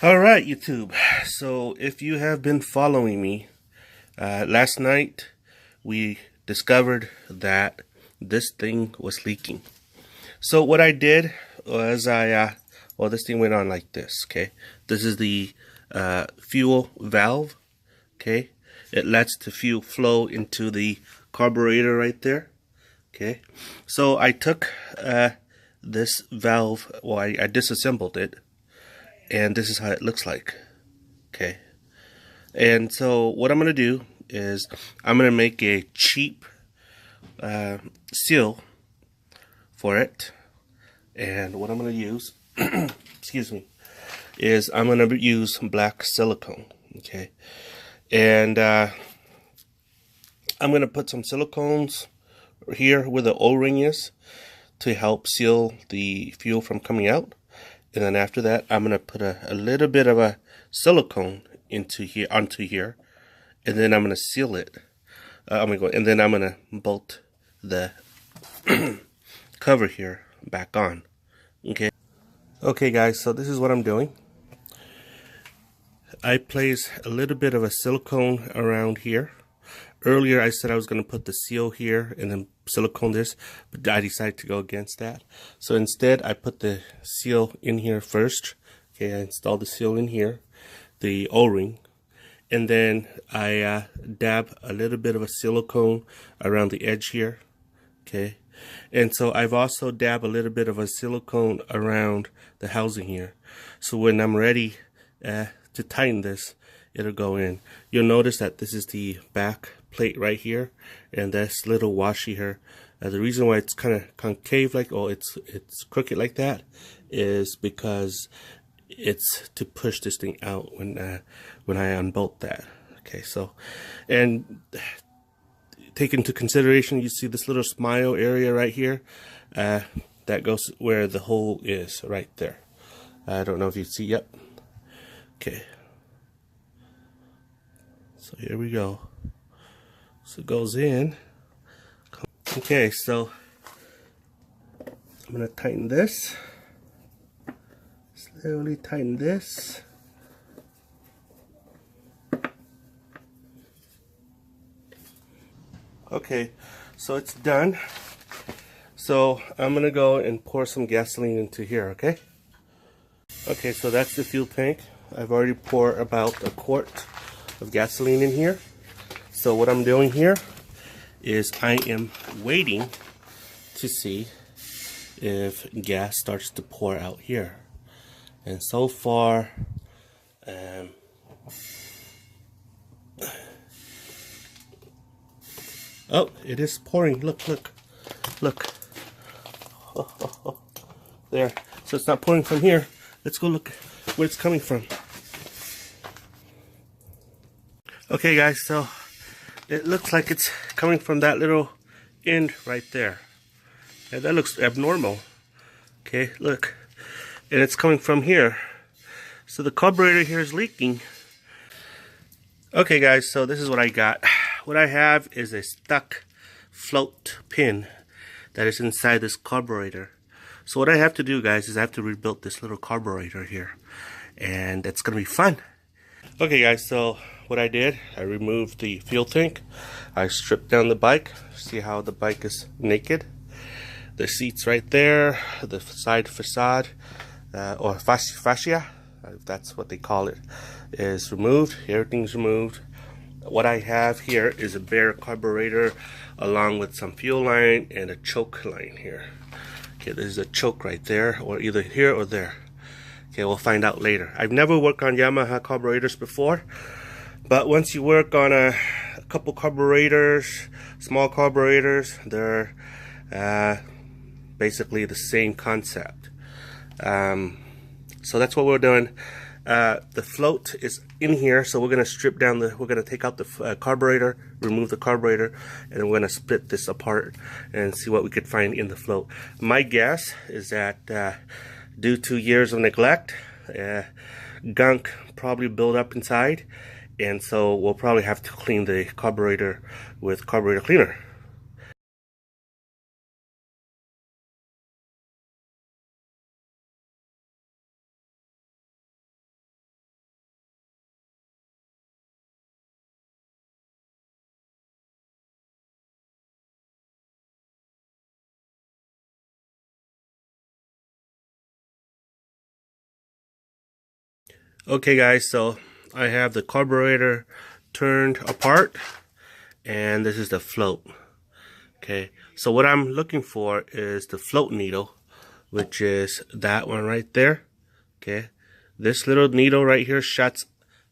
All right, YouTube. So if you have been following me, last night we discovered that this thing was leaking. So what I did was well, this thing went on like this, okay? This is the fuel valve, okay? It lets the fuel flow into the carburetor right there, okay? So I took this valve, well, I disassembled it, and this is how it looks like. Okay, and so what I'm gonna do is I'm gonna make a cheap seal for it, and what I'm gonna use excuse me, is I'm gonna use black silicone. Okay, and I'm gonna put some silicones here where the O-ring is to help seal the fuel from coming out. And then after that, I'm gonna put a little bit of a silicone onto here, and then I'm gonna seal it. And then I'm gonna bolt the cover here back on. Okay, guys. So this is what I'm doing. I place a little bit of a silicone around here. Earlier, I said I was gonna put the seal here and then silicone this, but I decided to go against that. So instead, I put the seal in here first. Okay, I installed the seal in here, the O-ring, and then I dab a little bit of a silicone around the edge here. Okay, and so I've also dabbed a little bit of a silicone around the housing here. So when I'm ready to tighten this, it'll go in. You'll notice that this is the back plate right here, and this little washy here. The reason why it's kind of concave, like, oh, it's crooked like that, is because it's to push this thing out when I unbolt that. Okay, so, and take into consideration, you see this little smile area right here, that goes where the hole is, right there. I don't know if you see. Yep. Okay, so here we go. So it goes in. Okay, so I'm gonna tighten this. Slowly tighten this. Okay, so it's done. So I'm gonna go and pour some gasoline into here, okay? Okay, so that's the fuel tank. I've already poured about a quart of gasoline in here. So what I'm doing here is I am waiting to see if gas starts to pour out here. And so far, oh, it is pouring. Look, look, look. There. So it's not pouring from here. Let's go look where it's coming from. Okay, guys, so it looks like it's coming from that little end right there. And that looks abnormal. Okay, look. And it's coming from here. So the carburetor here is leaking. Okay, guys, so this is what I got. What I have is a stuck float pin that is inside this carburetor. So what I have to do, guys, is I have to rebuild this little carburetor here. And it's going to be fun. Okay, guys, so what I did, I removed the fuel tank. I stripped down the bike. See how the bike is naked? The seats right there, the side facade, or fascia, if that's what they call it, is removed. Everything's removed. What I have here is a bare carburetor along with some fuel line and a choke line here. Okay, there's a choke right there, or either here or there. Okay, we'll find out later. I've never worked on Yamaha carburetors before, but once you work on a couple carburetors, small carburetors, they're basically the same concept. So that's what we're doing. The float is in here, so we're gonna strip down we're gonna take out the carburetor, remove the carburetor, and we're gonna split this apart and see what we could find in the float. My guess is that due to years of neglect, gunk probably built up inside, and so we'll probably have to clean the carburetor with carburetor cleaner. Okay guys, so I have the carburetor turned apart and this is the float. Okay, so what I'm looking for is the float needle, which is that one right there. Okay, this little needle right here shuts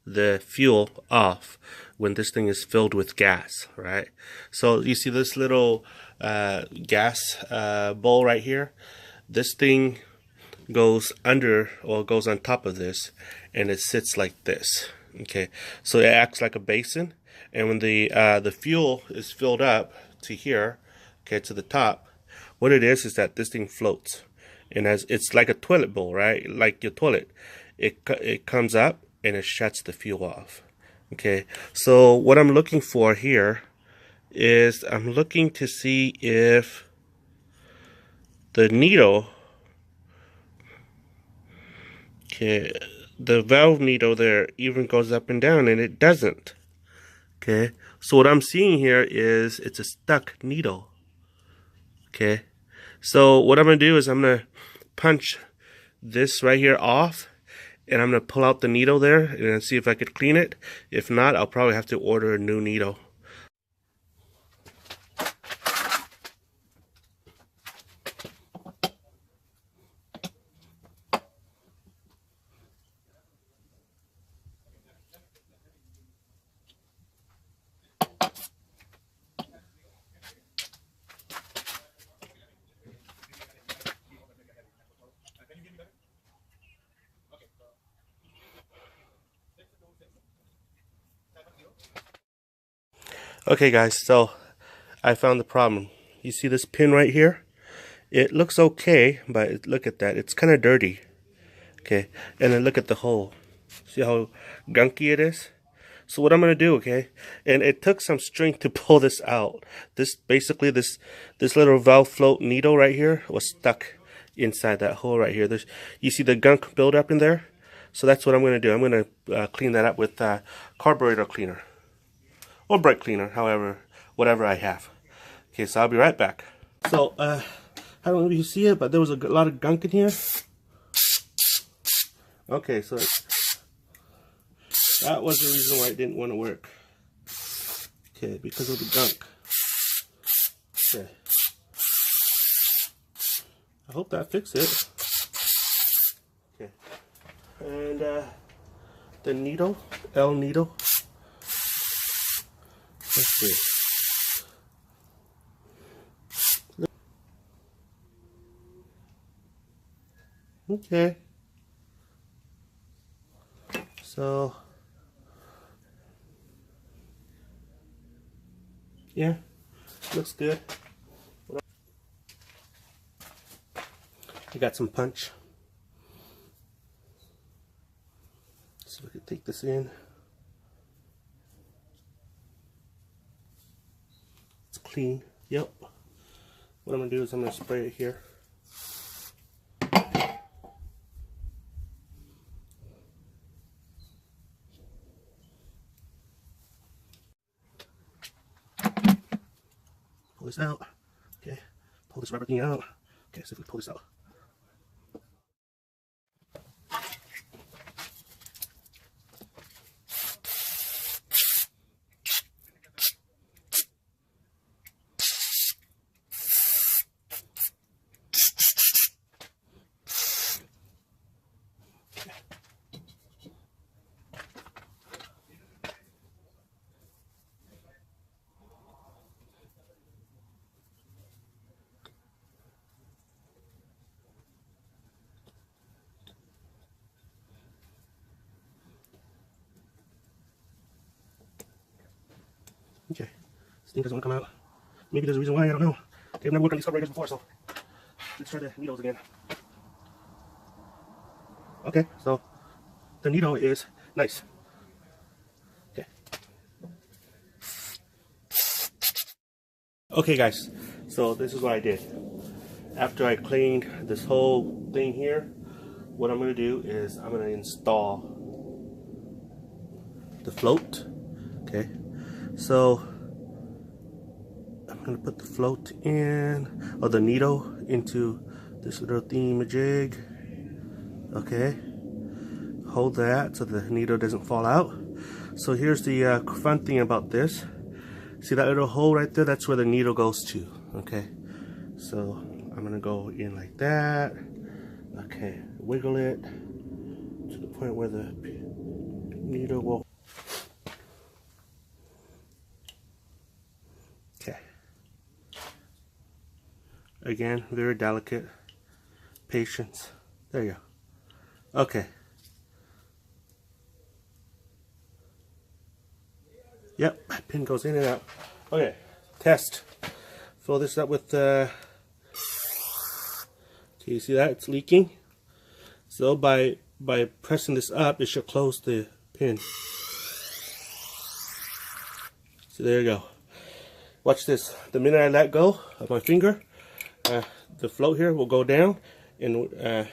the fuel off when this thing is filled with gas, right? So you see this little gas bowl right here? This thing goes under or goes on top of this, and it sits like this. Okay, so it acts like a basin, and when the fuel is filled up to here, okay, to the top, what it is that this thing floats, and as it's like a toilet bowl, right? Like your toilet, it comes up and it shuts the fuel off. Okay, so what I'm looking for here is I'm looking to see if the needle, okay, the valve needle there even goes up and down, and it doesn't. Okay, so what I'm seeing here is it's a stuck needle. Okay, so what I'm gonna do is I'm gonna punch this right here off, and I'm gonna pull out the needle there and see if I could clean it. If not, I'll probably have to order a new needle. Okay guys, so I found the problem. You see this pin right here? It looks okay, but look at that. It's kind of dirty. Okay, and then look at the hole. See how gunky it is? So what I'm gonna do, okay, and it took some strength to pull this out. This basically this little valve float needle right here was stuck inside that hole right here. You see the gunk build up in there? So that's what I'm gonna do. I'm gonna clean that up with carburetor cleaner or brake cleaner, however, whatever I have. Okay, so I'll be right back. So I don't know if you see it, but there was a lot of gunk in here. Okay, so that was the reason why it didn't want to work. Okay, because of the gunk. Okay. I hope that fixed it. Okay. And the needle, L needle. Let's see. Okay. So yeah, looks good. I got some punch. So we can take this in. It's clean. Yep. What I'm gonna do is I'm gonna spray it here. Pull this out. Okay. Pull this rubber thing out. Okay, so if we pull this out. Okay, this thing doesn't want to come out. Maybe there's a reason why, I don't know. Okay, I've never worked on these carburetors before, so let's try the needles again. Okay, so the needle is nice. Okay. Okay guys, so this is what I did. After I cleaned this whole thing here, what I'm going to do is I'm going to install the float. Okay, so I'm going to put the float in, or the needle into this little thingamajig. Okay, hold that so the needle doesn't fall out. So here's the fun thing about this. See that little hole right there? That's where the needle goes to. Okay, so I'm gonna go in like that. Okay, wiggle it to the point where the needle will. Okay. Again, very delicate. Patience. There you go. Okay. Yep, pin goes in and out. Okay, test. Fill this up with okay, you see that? It's leaking. So by pressing this up, it should close the pin. So there you go. Watch this. The minute I let go of my finger, the float here will go down, and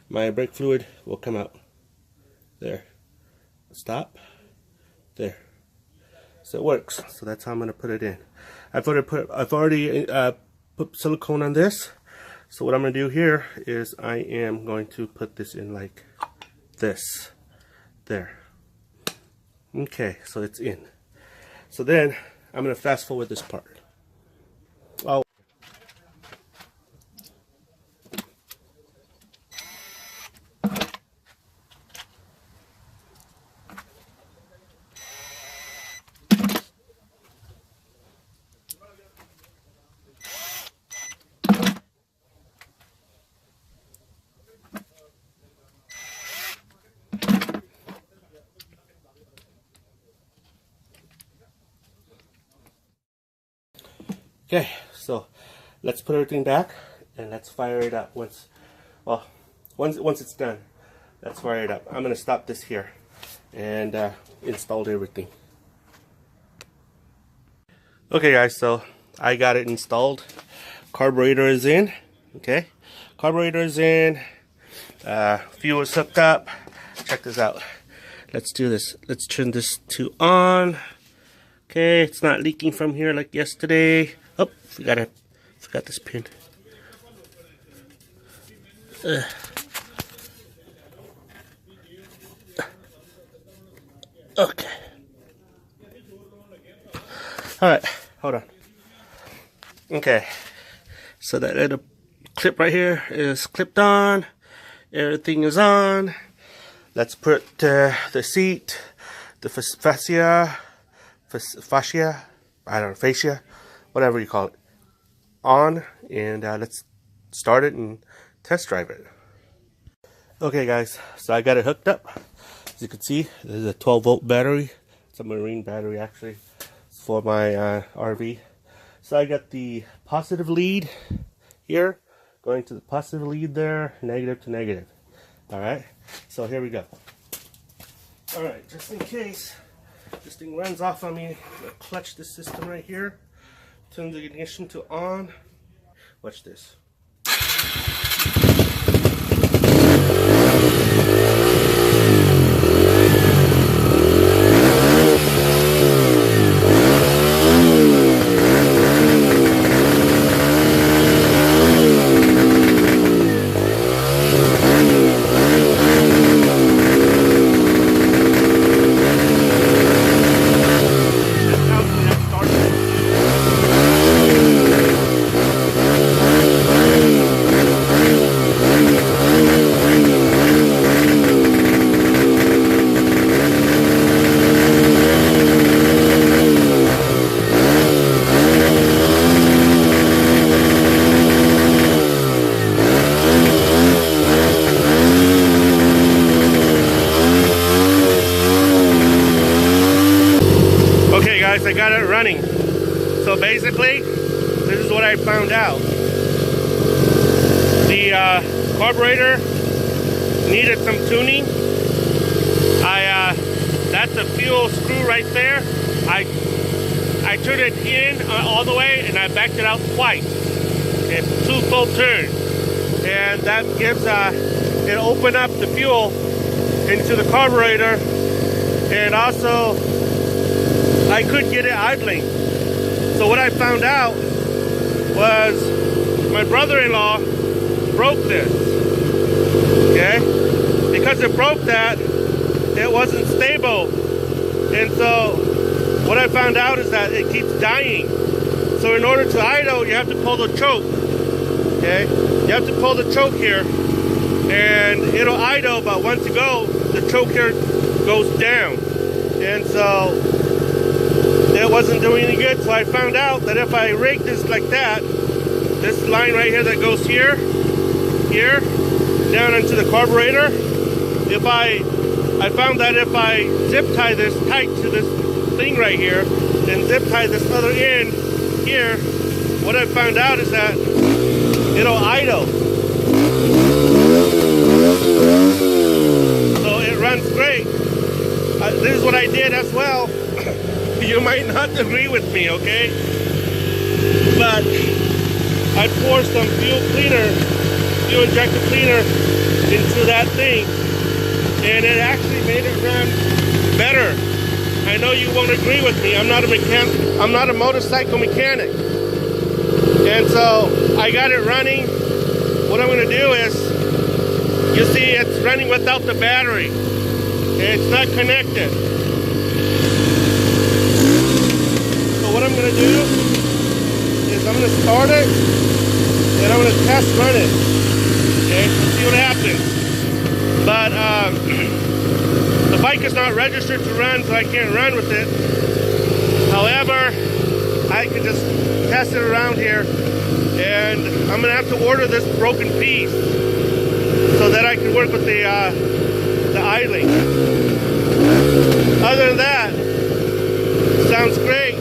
my brake fluid will come out. There. Stop. There. So it works. So that's how I'm gonna put it in. I've already put silicone on this. So what I'm gonna do here is I am going to put this in like this. There. Okay, so it's in. So then I'm gonna fast forward this part. Oh. Okay, so let's put everything back and let's fire it up once it's done. Let's fire it up. I'm gonna stop this here and install everything. Okay guys, so I got it installed. Carburetor is in. Okay, carburetor is in. Fuel is hooked up. Check this out. Let's do this. Let's turn this to on. Okay, it's not leaking from here like yesterday. Oh, forgot this pin. Okay. Alright, hold on. Okay. So that little clip right here is clipped on. Everything is on. Let's put the seat, the fascia, I don't know, fascia, whatever you call it, on, and let's start it and test drive it. Okay guys, so I got it hooked up. As you can see, this is a 12-volt battery. It's a marine battery actually. It's for my RV. So I got the positive lead here, going to the positive lead there, negative to negative. Alright, so here we go. Alright, just in case this thing runs off on me, I'm going to clutch this system right here. Turn the ignition to on. Watch this. I got it running. So basically, this is what I found out. The carburetor needed some tuning. That's a fuel screw right there. I turned it in all the way and I backed it out twice. It's 2 full turns. And that gives it open up the fuel into the carburetor, and also I could get it idling. So what I found out was my brother-in-law broke this, okay? because it broke that, it wasn't stable. And so what I found out is that it keeps dying. So in order to idle, you have to pull the choke. Okay? You have to pull the choke here, and it'll idle, but once you go, the choke here goes down. And so it wasn't doing any good. So I found out that if I rig this like that, this line right here that goes here, down into the carburetor, I found that if I zip tie this tight to this thing right here, and zip tie this other end here, what I found out is that it'll idle. So it runs great. This is what I did as well. You might not agree with me, okay? But I poured some fuel injector cleaner into that thing, and it actually made it run better. I know you won't agree with me. I'm not a motorcycle mechanic. And so I got it running. What I'm going to do is, you see it's running without the battery. It's not connected. So what I'm going to do is I'm going to start it, and I'm going to test run it. Okay, see what happens. But the bike is not registered to run, so I can't run with it. However, I can just test it around here, and I'm going to have to order this broken piece so that I can work with the idling. Other than that, sounds great.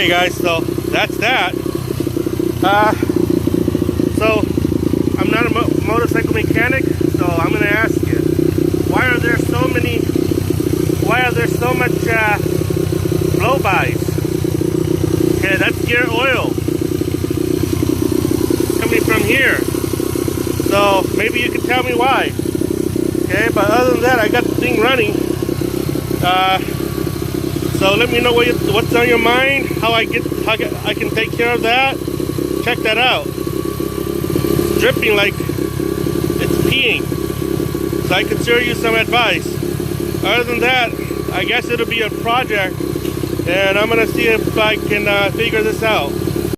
Hey guys, so that's that. So I'm not a motorcycle mechanic, so I'm gonna ask you, why are there so much blow-bys? Okay, that's gear oil coming from here. So maybe you can tell me why. Okay, but other than that, I got the thing running. So let me know what's on your mind, how I can take care of that. Check that out. It's dripping like it's peeing. So I could share you some advice. Other than that, I guess it'll be a project, and I'm gonna see if I can figure this out.